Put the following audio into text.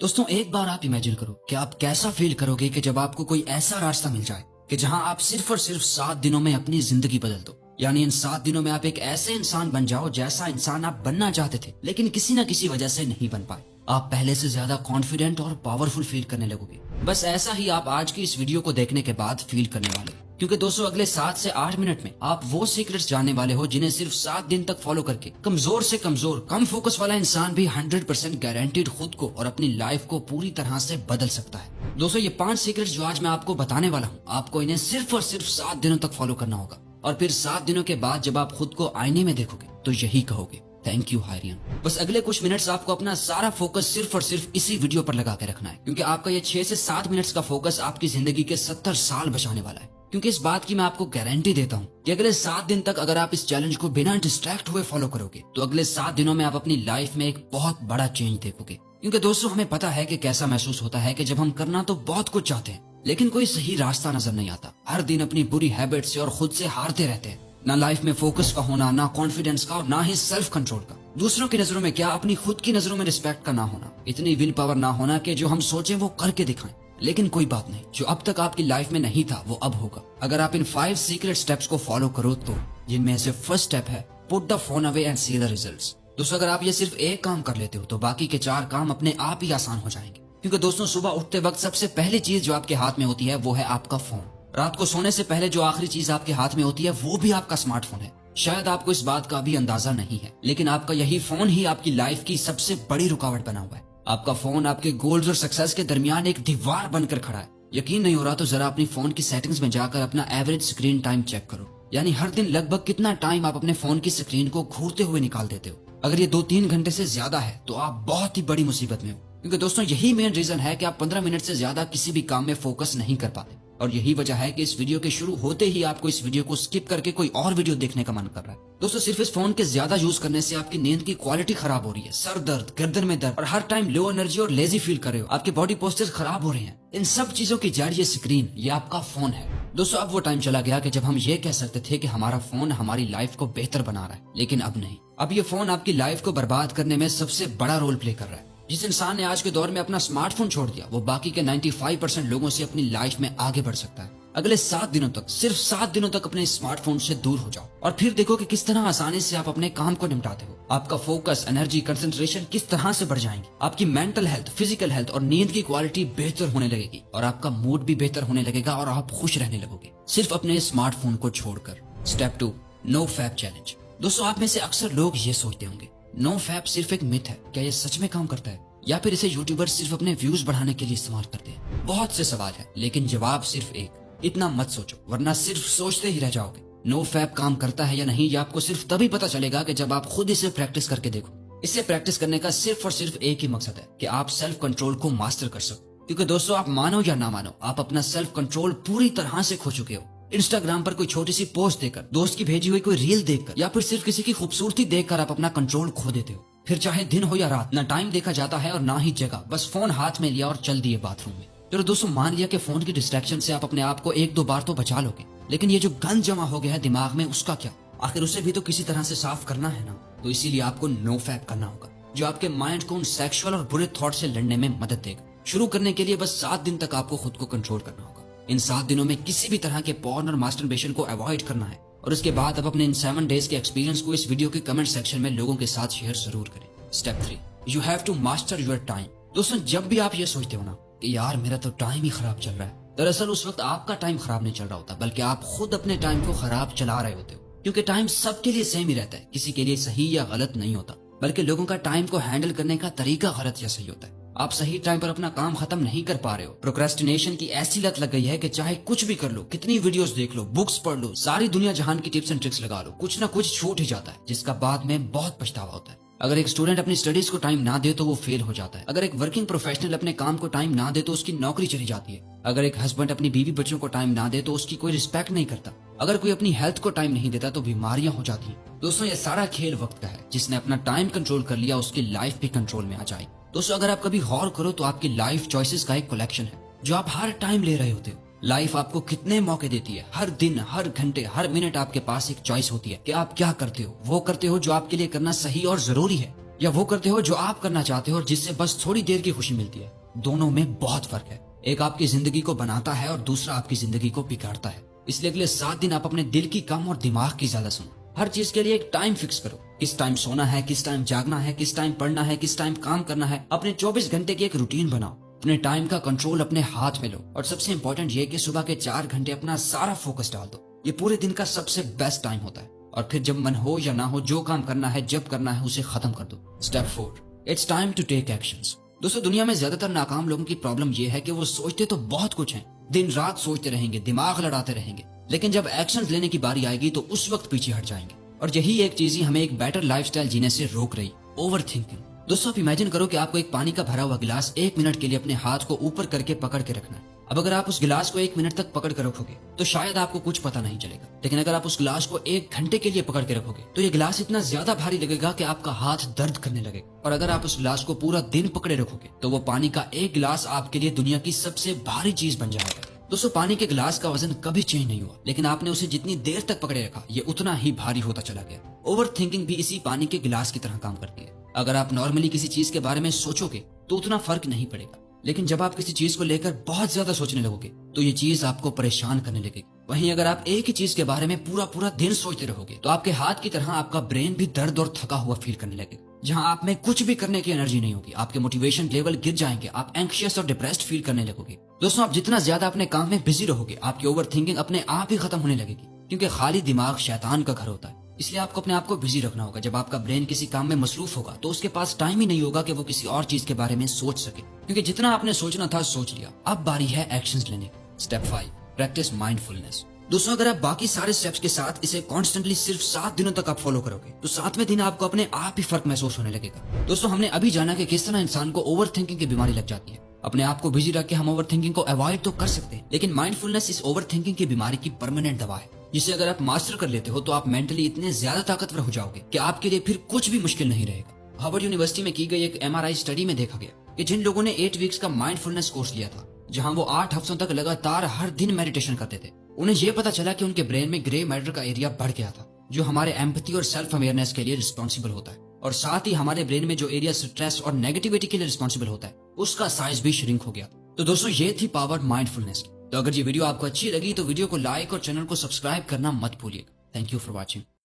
दोस्तों एक बार आप इमेजिन करो कि आप कैसा फील करोगे कि जब आपको कोई ऐसा रास्ता मिल जाए कि जहां आप सिर्फ और सिर्फ 7 दिनों में अपनी जिंदगी बदल दो। यानी इन 7 दिनों में आप एक ऐसे इंसान बन जाओ जैसा इंसान आप बनना चाहते थे लेकिन किसी न किसी वजह से नहीं बन पाए। आप पहले से ज्यादा कॉन्फिडेंट और पावरफुल फील करने लगोगे। बस ऐसा ही आप आज की इस वीडियो को देखने के बाद फील करने वाले हो। क्योंकि दोस्तों अगले 7 से 8 मिनट में आप वो सीक्रेट्स जानने वाले हो जिन्हें सिर्फ 7 दिन तक फॉलो करके कमजोर से कमजोर कम फोकस वाला इंसान भी 100% गारंटीड खुद को और अपनी लाइफ को पूरी तरह से बदल सकता है। दोस्तों ये 5 सीक्रेट्स जो आज मैं आपको बताने वाला हूँ, आपको इन्हें सिर्फ और सिर्फ 7 दिनों तक फॉलो करना होगा और फिर 7 दिनों के बाद जब आप खुद को आईने में देखोगे तो यही कहोगे, थैंक यू हारियन। बस अगले कुछ मिनट्स आपको अपना सारा फोकस सिर्फ और सिर्फ इसी वीडियो पर लगा के रखना है, क्योंकि आपका ये 6 से 7 मिनट्स का फोकस आपकी जिंदगी के 70 साल बचाने वाला है। क्योंकि इस बात की मैं आपको गारंटी देता हूँ कि अगले 7 दिन तक अगर आप इस चैलेंज को बिना डिस्ट्रैक्ट हुए फॉलो करोगे तो अगले 7 दिनों में आप अपनी लाइफ में एक बहुत बड़ा चेंज देखोगे। क्योंकि दोस्तों हमें पता है कि कैसा महसूस होता है कि जब हम करना तो बहुत कुछ चाहते हैं लेकिन कोई सही रास्ता नजर नहीं आता। हर दिन अपनी बुरी हैबिट से और खुद से हारते रहते हैं। ना लाइफ में फोकस का होना, ना कॉन्फिडेंस का और ना ही सेल्फ कंट्रोल का। दूसरों की नजरों में क्या, अपनी खुद की नजरों में रिस्पेक्ट का ना होना। इतनी विल पावर ना होना कि जो हम सोचें वो करके दिखाएं। लेकिन कोई बात नहीं, जो अब तक आपकी लाइफ में नहीं था वो अब होगा अगर आप इन 5 सीक्रेट स्टेप्स को फॉलो करो तो। जिनमें से फर्स्ट स्टेप है put the phone away and see the results. दोस्तों अगर आप ये सिर्फ एक काम कर लेते हो तो बाकी के 4 काम अपने आप ही आसान हो जाएंगे। क्योंकि दोस्तों सुबह उठते वक्त सबसे पहली चीज जो आपके हाथ में होती है वो है आपका फोन। रात को सोने से पहले जो आखिरी चीज आपके हाथ में होती है वो भी आपका स्मार्टफोन है। शायद आपको इस बात का अभी अंदाजा नहीं है लेकिन आपका यही फोन ही आपकी लाइफ की सबसे बड़ी रुकावट बना हुआ है। आपका फोन आपके गोल्स और सक्सेस के दरमियान एक दीवार बनकर खड़ा है। यकीन नहीं हो रहा तो जरा अपनी फोन की सेटिंग्स में जाकर अपना एवरेज स्क्रीन टाइम चेक करो। यानी हर दिन लगभग कितना टाइम आप अपने फोन की स्क्रीन को घूरते हुए निकाल देते हो। अगर ये 2-3 घंटे से ज्यादा है तो आप बहुत ही बड़ी मुसीबत में हो। क्योंकि दोस्तों यही मेन रीजन है कि आप 15 मिनट से ज्यादा किसी भी काम में फोकस नहीं कर पाते। और यही वजह है कि इस वीडियो के शुरू होते ही आपको इस वीडियो को स्किप करके कोई और वीडियो देखने का मन कर रहा है। दोस्तों सिर्फ इस फोन के ज्यादा यूज करने से आपकी नींद की क्वालिटी खराब हो रही है, सर दर्द, गर्दन में दर्द और हर टाइम लो एनर्जी और लेजी फील कर रहे हो। आपके बॉडी पोस्चर खराब हो रहे हैं। इन सब चीजों की जड़ ये स्क्रीन, ये आपका फोन है। दोस्तों अब वो टाइम चला गया कि जब हम ये कह सकते थे कि हमारा फोन हमारी लाइफ को बेहतर बना रहा है, लेकिन अब नहीं। अब ये फोन आपकी लाइफ को बर्बाद करने में सबसे बड़ा रोल प्ले कर रहा है। जिस इंसान ने आज के दौर में अपना स्मार्टफोन छोड़ दिया वो बाकी के 95% लोगों से अपनी लाइफ में आगे बढ़ सकता है। अगले 7 दिनों तक, सिर्फ 7 दिनों तक अपने स्मार्टफोन से दूर हो जाओ और फिर देखो कि किस तरह आसानी से आप अपने काम को निपटाते हो। आपका फोकस, एनर्जी, कंसंट्रेशन किस तरह से बढ़ जाएंगे। आपकी मेंटल हेल्थ, फिजिकल हेल्थ और नींद की क्वालिटी बेहतर होने लगेगी और आपका मूड भी बेहतर होने लगेगा और आप खुश रहने लगोगे सिर्फ अपने स्मार्टफोन को छोड़कर। Step 2, no fap challenge. दोस्तों आप में से अक्सर लोग ये सोचते होंगे नो फैप सिर्फ एक मिथ है। क्या ये सच में काम करता है या फिर इसे यूट्यूबर सिर्फ अपने व्यूज बढ़ाने के लिए इस्तेमाल करते हैं? बहुत से सवाल है लेकिन जवाब सिर्फ एक, इतना मत सोचो वरना सिर्फ सोचते ही रह जाओगे। नो फैप काम करता है या नहीं ये आपको सिर्फ तभी पता चलेगा कि जब आप खुद इसे प्रैक्टिस करके देखो। इसे प्रैक्टिस करने का सिर्फ और सिर्फ एक ही मकसद है कि आप सेल्फ कंट्रोल को मास्टर कर सको। क्योंकि दोस्तों आप मानो या ना मानो आप अपना सेल्फ कंट्रोल पूरी तरह से खो चुके हो। इंस्टाग्राम पर कोई छोटी सी पोस्ट देकर, दोस्त की भेजी हुई कोई रील देखकर या फिर सिर्फ किसी की खूबसूरती देखकर आप अपना कंट्रोल खो देते हो। फिर चाहे दिन हो या रात, ना टाइम देखा जाता है और ना ही जगह। बस फोन हाथ में लिया और चल दिए बाथरूम में। चलो दोस्तों मान लिया कि फोन की डिस्ट्रैक्शन से आप अपने आप को 1-2 बार तो बचा लोगे, लेकिन ये जो गंद जमा हो गया है दिमाग में उसका क्या? आखिर उसे भी तो किसी तरह से साफ करना है ना। तो इसीलिए आपको नो फैप करना होगा जो आपके माइंड को उन सेक्सुअल और बुरे थॉट से लड़ने में मदद देगा। शुरू करने के लिए बस 7 दिन तक आपको खुद को कंट्रोल करना होगा। इन 7 दिनों में किसी भी तरह के पॉर्न और मास्टरबेशन को अवॉइड करना है और उसके बाद आप अपने इन 7 डेज के एक्सपीरियंस को इस वीडियो के कमेंट सेक्शन में लोगों के साथ शेयर जरूर करें। Step 3, you have to master your time. दोस्तों जब भी आप ये सोचते हो ना कि यार मेरा तो टाइम ही खराब चल रहा है, दरअसल उस वक्त आपका टाइम खराब नहीं चल रहा होता बल्कि आप खुद अपने टाइम को खराब चला रहे होते हो। क्योंकि टाइम सबके लिए सेम ही रहता है, किसी के लिए सही या गलत नहीं होता, बल्कि लोगों का टाइम को हैंडल करने का तरीका गलत या सही होता है। आप सही टाइम पर अपना काम खत्म नहीं कर पा रहे हो। प्रोक्रेस्टिनेशन की ऐसी लत लग गई है कि चाहे कुछ भी कर लो, कितनी वीडियोस देख लो, बुक्स पढ़ लो, सारी दुनिया जहान की टिप्स एंड ट्रिक्स लगा लो, कुछ ना कुछ छूट ही जाता है जिसका बाद में बहुत पछतावा होता है। अगर एक स्टूडेंट अपनी स्टडीज को टाइम ना दे तो वो फेल हो जाता है। अगर एक वर्किंग प्रोफेशनल अपने काम को टाइम ना दे तो उसकी नौकरी चली जाती है। अगर एक हस्बैंड अपनी बीवी बच्चों को टाइम ना दे तो उसकी कोई रिस्पेक्ट नहीं करता। अगर कोई अपनी हेल्थ को टाइम नहीं देता तो बीमारियां हो जाती हैं। दोस्तों ये सारा खेल वक्त का है। जिसने अपना टाइम कंट्रोल कर लिया उसकी लाइफ भी कंट्रोल में आ जाएगी। दोस्तों अगर आप कभी गौर करो तो आपकी लाइफ चॉइसेस का एक कलेक्शन है जो आप हर टाइम ले रहे होते हो। लाइफ आपको कितने मौके देती है, हर दिन, हर घंटे, हर मिनट आपके पास एक चॉइस होती है कि आप क्या करते हो। वो करते हो जो आपके लिए करना सही और जरूरी है या वो करते हो जो आप करना चाहते हो और जिससे बस थोड़ी देर की खुशी मिलती है? दोनों में बहुत फर्क है। एक आपकी जिंदगी को बनाता है और दूसरा आपकी जिंदगी को बिगाड़ता है। इसलिए अगले 7 दिन आप अपने दिल की कम और दिमाग की ज्यादा सुनो। हर चीज के लिए एक टाइम फिक्स करो। किस टाइम सोना है, किस टाइम जागना है, किस टाइम पढ़ना है, किस टाइम काम करना है। अपने 24 घंटे की एक रूटीन बनाओ। अपने टाइम का कंट्रोल अपने हाथ में लो। और सबसे इंपॉर्टेंट ये कि सुबह के 4 घंटे अपना सारा फोकस डाल दो। ये पूरे दिन का सबसे बेस्ट टाइम होता है। और फिर जब मन हो या ना हो, जो काम करना है जब करना है उसे खत्म कर दो। Step 4, it's time to take actions. दोस्तों, दुनिया में ज्यादातर नाकाम लोगों की प्रॉब्लम ये है कि वो सोचते तो बहुत कुछ है, दिन रात सोचते रहेंगे, दिमाग लड़ाते रहेंगे, लेकिन जब एक्शंस लेने की बारी आएगी तो उस वक्त पीछे हट जाएंगे। और यही एक चीज ही हमें एक बेटर लाइफस्टाइल जीने से रोक रही, ओवर थिंकिंग। दोस्तों, आप इमेजिन करो कि आपको एक पानी का भरा हुआ गिलास 1 मिनट के लिए अपने हाथ को ऊपर करके पकड़ के रखना है। अब अगर आप उस गिलास को 1 मिनट तक पकड़ कर रखोगे तो शायद आपको कुछ पता नहीं चलेगा, लेकिन अगर आप उस गिलास को 1 घंटे के लिए पकड़ के रखोगे तो ये गिलास इतना ज्यादा भारी लगेगा कि आपका हाथ दर्द करने लगेगा। और अगर आप उस गिलास को पूरा दिन पकड़े रखोगे तो वो पानी का एक गिलास आपके लिए दुनिया की सबसे भारी चीज बन जाएगा। दोस्तों, पानी के गिलास का वजन कभी चेंज नहीं हुआ, लेकिन आपने उसे जितनी देर तक पकड़े रखा ये उतना ही भारी होता चला गया। ओवर थिंकिंग भी इसी पानी के गिलास की तरह काम करती है। अगर आप नॉर्मली किसी चीज के बारे में सोचोगे तो उतना फर्क नहीं पड़ेगा, लेकिन जब आप किसी चीज को लेकर बहुत ज्यादा सोचने लगोगे तो ये चीज आपको परेशान करने लगेगी। वहीं अगर आप एक ही चीज के बारे में पूरा दिन सोचते रहोगे तो आपके हाथ की तरह आपका ब्रेन भी दर्द और थका हुआ फील करने लगेगा। जहां आप में कुछ भी करने की एनर्जी नहीं होगी, आपके मोटिवेशन लेवल गिर जाएंगे, आप एंग्शियस और डिप्रेस्ड फील करने लगोगे। दोस्तों, आप जितना ज्यादा अपने काम में बिजी रहोगे आपकी ओवर थिंकिंग अपने आप ही खत्म होने लगेगी, क्योंकि खाली दिमाग शैतान का घर होता है। इसलिए आपको अपने आप को बिजी रखना होगा। जब आपका ब्रेन किसी काम में मसरूफ होगा तो उसके पास टाइम ही नहीं होगा कि वो किसी और चीज के बारे में सोच सके, क्योंकि जितना आपने सोचना था सोच लिया। अब बारी है एक्शंस लेने की। Step 5, practice mindfulness. दोस्तों, अगर आप बाकी सारे स्टेप्स के साथ इसे कॉन्स्टेंटली सिर्फ 7 दिनों तक आप फॉलो करोगे तो 7वें दिन आपको अपने आप ही फर्क महसूस होने लगेगा। दोस्तों, हमने अभी जाना कि किस तरह इंसान को ओवर थिंकिंग की बीमारी लग जाती है। अपने आप को बिजी रख के हम ओवर थिंकिंग को अवॉइड तो कर सकते हैं, लेकिन माइंडफुलनेस इस ओवर थिंकिंग की बीमारी की परमानेंट दवा है, जिसे अगर आप मास्टर कर लेते हो तो आप मेंटली इतने ज्यादा ताकतवर हो जाओगे कि आपके लिए फिर कुछ भी मुश्किल नहीं रहेगा। हार्वर्ड यूनिवर्सिटी में की गई एक MRI स्टडी में देखा गया कि जिन लोगों ने 8 वीक्स का माइंडफुलनेस कोर्स लिया था, जहां वो 8 हफ्तों तक लगातार हर दिन मेडिटेशन करते थे, उन्हें यह पता चला कि उनके ब्रेन में ग्रे मैटर का एरिया बढ़ गया था, जो हमारे एम्पैथी और सेल्फ अवेयरनेस के लिए रिस्पॉन्सिबल होता है। और साथ ही हमारे ब्रेन में जो एरिया स्ट्रेस और नेगेटिविटी के लिए रिस्पॉन्सिबल होता है, उसका साइज भी श्रिंक हो गया। तो दोस्तों, ये थी पावर माइंडफुलनेस की। तो अगर ये वीडियो आपको अच्छी लगी तो वीडियो को लाइक और चैनल को सब्सक्राइब करना मत भूलिएगा। Thank you for watching.